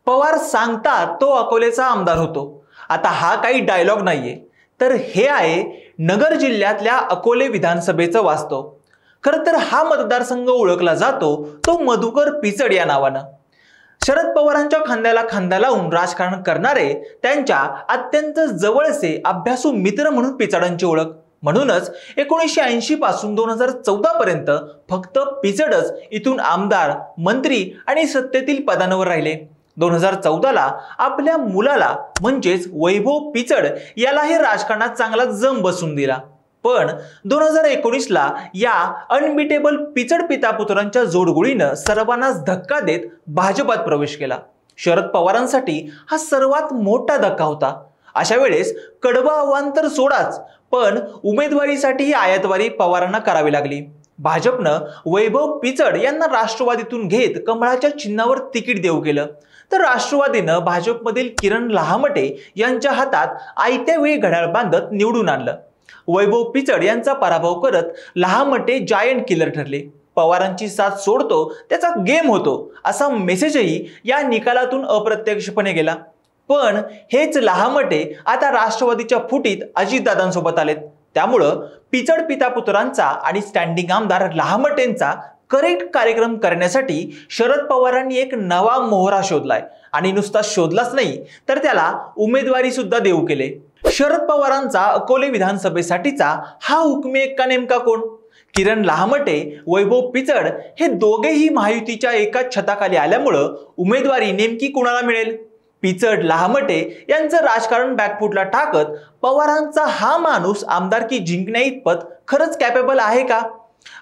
पवार सांगतात तो अकोलेचा आमदार होतो। आता हा काही डायलॉग नाहीये, तर हे आहे नगर जिल्ह्यातल्या अकोले विधानसभेचं वास्तव। खरं तर हा मतदारसंघ ओळखला जातो तो मधुकर पिचड या नावानं। शरद पवारांच्या खांद्याला खांदा लावून राजकारण करणारे, त्यांच्या अत्यंत जवळचे अभ्यासू मित्र म्हणून पिचडांची ओळख। म्हणूनच 1980 पासून 2014 पर्यंत फक्त पिचडच इथून आमदार, मंत्री आणि सत्तेतील पदांवर राहिले। 2014 ला आपल्या मुलाला म्हणजेच वैभव पिचड याला हे राजकारणात चांगला जम बसून दिला। पण 2019 ला या अनबिटेबल पिचड पिता पुत्रांच्या जोडगोळीनं सर्वांनाच धक्का देत भाजपात प्रवेश केला। शरद पवारांसाठी हा सर्वात मोठा धक्का होता। अशा वेळेस कडवं आव्हान तर सोडाच, पण उमेदवारीसाठी आयातवारी पवारांना करावी लागली। भाजपनं वैभव पिचड यांना राष्ट्रवादीतून घेत कमळाच्या चिन्हावर तिकीट देऊ केलं, तर राष्ट्रवादीनं भाजपमधील किरण लहामटे यांच्या हातात आयत्या वेळी घड्याळ बांधत निवडून आणलं। वैभव पिचड यांचा पराभव करत लहामटे जायंट किलर ठरले। पवारांची साथ सोडतो त्याचा गेम होतो असा मेसेजही या निकालातून अप्रत्यक्षपणे गेला। पण हेच लहामटे आता राष्ट्रवादीच्या फुटीत अजितदादांसोबत आलेत। त्यामुळं पिचड पिता पुत्रांचा आणि स्टँडिंग आमदार लहामटेंचा करेक्ट कार्यक्रम करण्यासाठी शरद पवारांनी एक नवा मोहरा शोधलाय, आणि नुसता शोधलाच नाही तर त्याला उमेदवारी सुद्धा देऊ केले। शरद पवारांचा अकोले विधानसभेसाठीचा हा हुकमी एक्का नेमका कोण? किरण लहामटे, वैभव पिचड हे दोघेही महायुतीच्या एकाच छताखाली आल्यामुळं उमेदवारी नेमकी कोणाला मिळेल? पिचड लहामटे यांचं राजकारण बॅकफुटला टाकत पवारांचा हा माणूस आमदारकी जिंकण्याइतपत खरंच कॅपेबल आहे का?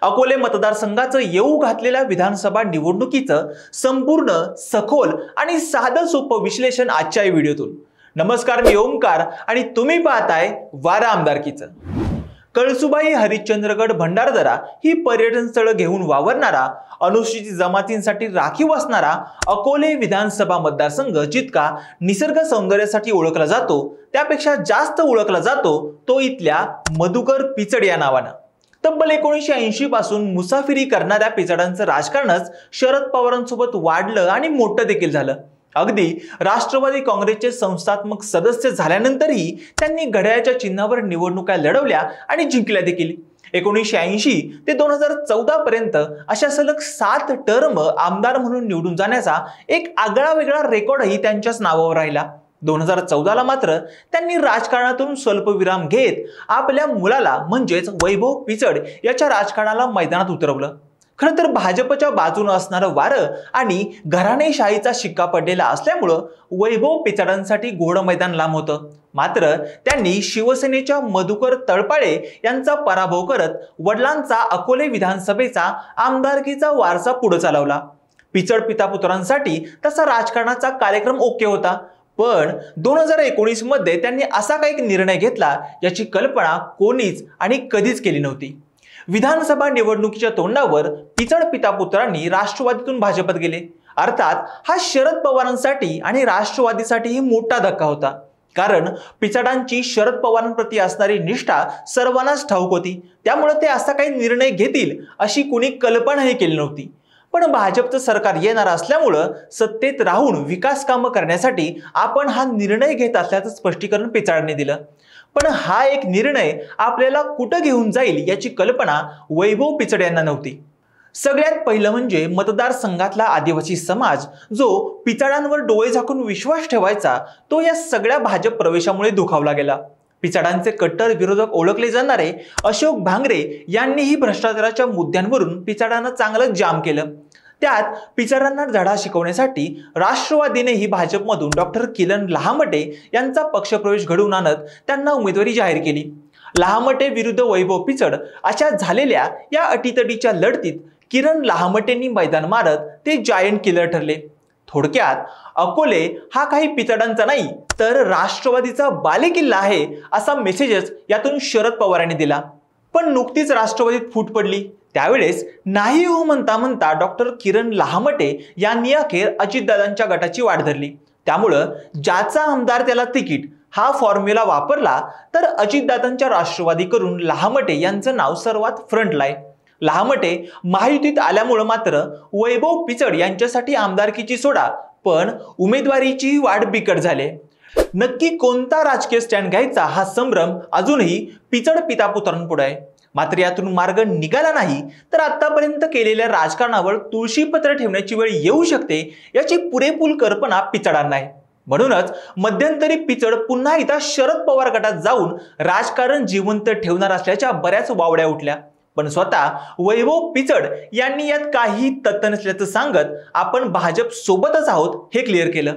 अकोले मतदारसंघाचं येऊ घातलेल्या विधानसभा निवडणुकीचं संपूर्ण, सखोल आणि साधं सोपं विश्लेषण आजच्या व्हिडिओतून। नमस्कार, मी ओमकार आणि तुम्ही पाहताय वारा आमदारकीचं। कळसुबाई, हरिश्चंद्रगड, भंडारदरा ही पर्यटन स्थळं घेऊन वावरणारा, अनुसूचित जमातींसाठी राखीव असणारा अकोले विधानसभा मतदारसंघ जितका निसर्ग सौंदर्यासाठी ओळखला जातो, त्यापेक्षा जास्त ओळखला जातो तो इथल्या मधुकर पिचड या नावानं। तब्बल 1980 पासून मुसाफिरी करणाऱ्या पिचडांचं राजकारणच शरद पवारांसोबत वाढलं आणि मोठं देखील झालं। अगदी राष्ट्रवादी काँग्रेसचे संस्थात्मक सदस्य झाल्यानंतरही त्यांनी घड्याळाच्या चिन्हावर निवडणुका लढवल्या आणि जिंकल्या देखील। 1980 ते 2014 पर्यंत अशा सलग 7 टर्म आमदार म्हणून निवडून जाण्याचा एक आगळा वेगळा रेकॉर्डही त्यांच्याच नावावर राहिला। 2014 ला मात्र त्यांनी राजकारणातून स्वल्पविराम घेत आपल्या मुलाला म्हणजेच वैभव पिचड याच्या राजकारणाला मैदानात उतरवलं। खरं तर भाजपच्या बाजूने असणारं वारं आणि घराणेशाहीचा शिक्का पडलेला असल्यामुळं वैभव पिचडांसाठी घोडं मैदान लांब होतं। मात्र त्यांनी शिवसेनेच्या मधुकर तळपाळे यांचा पराभव करत वडिलांचा अकोले विधानसभेचा आमदारकीचा वारसा पुढे चालवला। पिचड पिता पुत्रांसाठी तसा राजकारणाचा कार्यक्रम ओके होता, पण 2019 मध्ये त्यांनी असा काही निर्णय घेतला याची कल्पना कोणीच आणि कधीच केली नव्हती। विधानसभा निवडणुकीच्या तोंडावर पिचड पिता पुत्रांनी राष्ट्रवादीतून भाजपात गेले। अर्थात हा शरद पवारांसाठी आणि राष्ट्रवादीसाठीही मोठा धक्का होता, कारण पिचडांची शरद पवारांप्रती असणारी निष्ठा सर्वांनाच ठाऊक होती। त्यामुळे ते असा काही निर्णय घेतील अशी कुणी कल्पनाही केली नव्हती। पण भाजपचं सरकार येणार असल्यामुळं सत्तेत राहून विकास कामं करण्यासाठी आपण हा निर्णय घेत असल्याचं स्पष्टीकरण पिचडांनी दिलं। पण हा एक निर्णय आपल्याला कुठं घेऊन जाईल याची कल्पना वैभव पिचड यांना नव्हती। सगळ्यात पहिलं म्हणजे मतदारसंघातला आदिवासी समाज जो पिचडांवर डोळे झाकून विश्वास ठेवायचा, तो या सगळ्या भाजप प्रवेशामुळे दुखावला गेला। पिचडांचे कट्टर विरोधक ओळखले जाणारे अशोक भांगरे यांनीही भ्रष्टाचाराच्या मुद्द्यांवरून पिचडांना चांगलं जाम केलं। त्यात पिचडांना धडा शिकवण्यासाठी राष्ट्रवादीनेही भाजपमधून डॉक्टर किरण लहामटे यांचा पक्षप्रवेश घडवून आणत त्यांना उमेदवारी जाहीर केली। लहामटे विरुद्ध वैभव पिचड अशा झालेल्या या अटीतटीच्या लढतीत किरण लहामटेंनी मैदान मारत ते जायंट किलर ठरले। थोडक्यात अकोले हा काही पिचडांचा नाही तर राष्ट्रवादीचा बालेकिल्ला आहे असा मेसेजच यातून शरद पवारांनी दिला। पण नुकतीच राष्ट्रवादीत फूट पडली, त्यावेळेस नाही हो म्हणता म्हणता डॉक्टर किरण लहामटे यांनी अखेर अजितदादांच्या गटाची वाट धरली। त्यामुळं ज्याचा आमदार त्याला तिकीट हा फॉर्म्युला वापरला तर अजितदादांच्या राष्ट्रवादीकडून लहामटे यांचं नाव सर्वात फ्रंटला आहे। लहामटे महायुतीत आल्यामुळे मात्र वैभव पिचड यांच्यासाठी आमदारकीची सोडा पण उमेदवारीची वाट बिकट झाली. नक्की कोणता राजकीय स्टँड घ्यायचा हा संभ्रम अजूनही पिचड पितापुत्रांपुढे आहे. मात्र यातून मार्ग निघाला नाही तर आतापर्यंत केलेल्या राजकारणावर तुळशीपत्र ठेवण्याची वेळ येऊ शकते याची पुरेपूर कल्पना पिचडांना आहे. म्हणूनच मध्यंतरी पिचड पुन्हा एकदा शरद पवार गटात जाऊन राजकारण जिवंत ठेवणार असल्याच्या बऱ्याच वावड्या उठल्या. पण स्वतः वैभव पिचड यांनी यात काही तथ्य नसल्याचं सांगत आपण भाजप सोबतच आहोत हे क्लिअर केलं.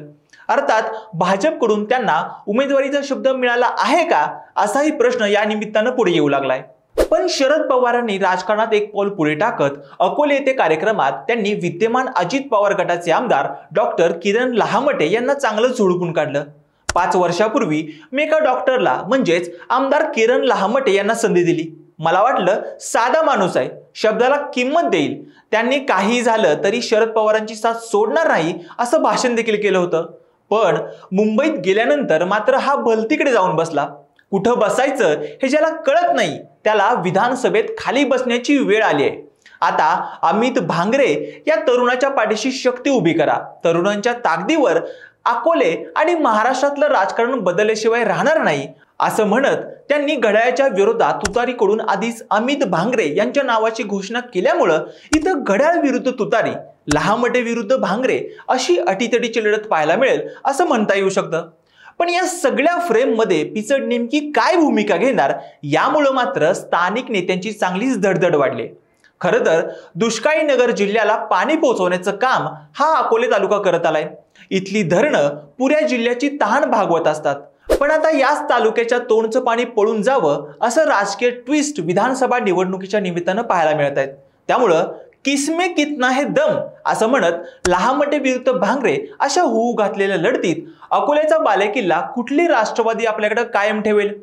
अर्थात भाजपकडून त्यांना उमेदवारीचा शब्द मिळाला आहे का असाही प्रश्न या निमित्तानं पुढे येऊ लागलाय. पण शरद पवारांनी राजकारणात एक पाऊल पुढे टाकत अकोले येथे कार्यक्रमात त्यांनी विद्यमान अजित पवार गटाचे आमदार डॉक्टर किरण लहामटे यांना चांगलं झोडपून काढलं. 5 वर्षापूर्वी मी एका डॉक्टरला म्हणजेच आमदार किरण लहामटे यांना संधी दिली. मला वाटलं साधा माणूस आहे, शब्दाला किंमत देईल, त्यांनी काही झालं तरी शरद पवारांची साथ सोडणार नाही असं भाषण देखील केलं होतं. पण मुंबईत गेल्यानंतर मात्र हा भलतीकडे जाऊन बसला. कुठं बसायचं हे ज्याला कळत नाही त्याला विधानसभेत खाली बसण्याची वेळ आली आहे. आता अमित भांगरे या तरुणाच्या पाठीशी शक्ती उभी करा. तरुणांच्या ताकदीवर अकोले आणि महाराष्ट्रातलं राजकारण बदलल्याशिवाय राहणार नाही असं म्हणत त्यांनी घड्याळाच्या विरोधात तुतारीकडून आधीच अमित भांगरे यांच्या नावाची घोषणा केल्यामुळं इथं घड्याळ विरुद्ध तुतारी, लहामटे विरुद्ध भांगरे अशी अटीतटीची लढत पाहायला मिळेल असं म्हणता येऊ शकतं. पण या सगळ्या फ्रेममध्ये पिचड नेमकी काय भूमिका घेणार यामुळे मात्र स्थानिक नेत्यांची चांगलीच धडधड वाढली. खरं तर दुष्काळी नगर जिल्ह्याला पाणी पोहोचवण्याचं काम हा अकोले तालुका करत आलाय. इथली धरणं पुऱ्या जिल्ह्याची तहान भागवत असतात. पण आता याच तालुक्याच्या तोंडचं पाणी पळून जावं असं राजकीय ट्विस्ट विधानसभा निवडणुकीच्या निमित्तानं पाहायला मिळत आहेत. त्यामुळं किसमे कितना है दम असं म्हणत लहामटे विरुद्ध भांगरे अशा होऊ घातलेल्या लढतीत अकोल्याचा बालेकिल्ला कुठली राष्ट्रवादी आपल्याकडे कायम ठेवेल?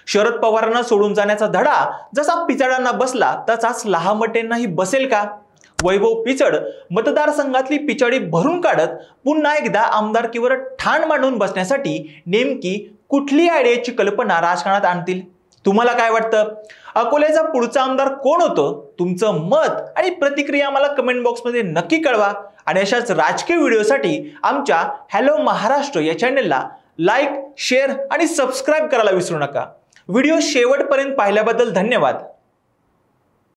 शरद पवारांना सोडून जाण्याचा धडा जसा पिचडांना बसला तसाच लहामटेंनाही बसेल का? वैभव पिचड मतदारसंघातली पिचडी भरून काढत पुन्हा एकदा आमदारकीवर ठाण मांडून बसण्यासाठी नेमकी कुठली आयडियाची कल्पना राजकारणात आणतील? तुम्हाला काय वाटतं? अकोल्याचा पुढचा आमदार कोण होतो? तुमचं मत आणि प्रतिक्रिया आम्हाला कमेंट बॉक्समध्ये नक्की कळवा. आणि अशाच राजकीय व्हिडिओसाठी आमच्या हॅलो महाराष्ट्र या चॅनलला लाईक, शेअर आणि सबस्क्राईब करायला विसरू नका. व्हिडिओ शेवटपर्यंत पाहिल्याबद्दल धन्यवाद.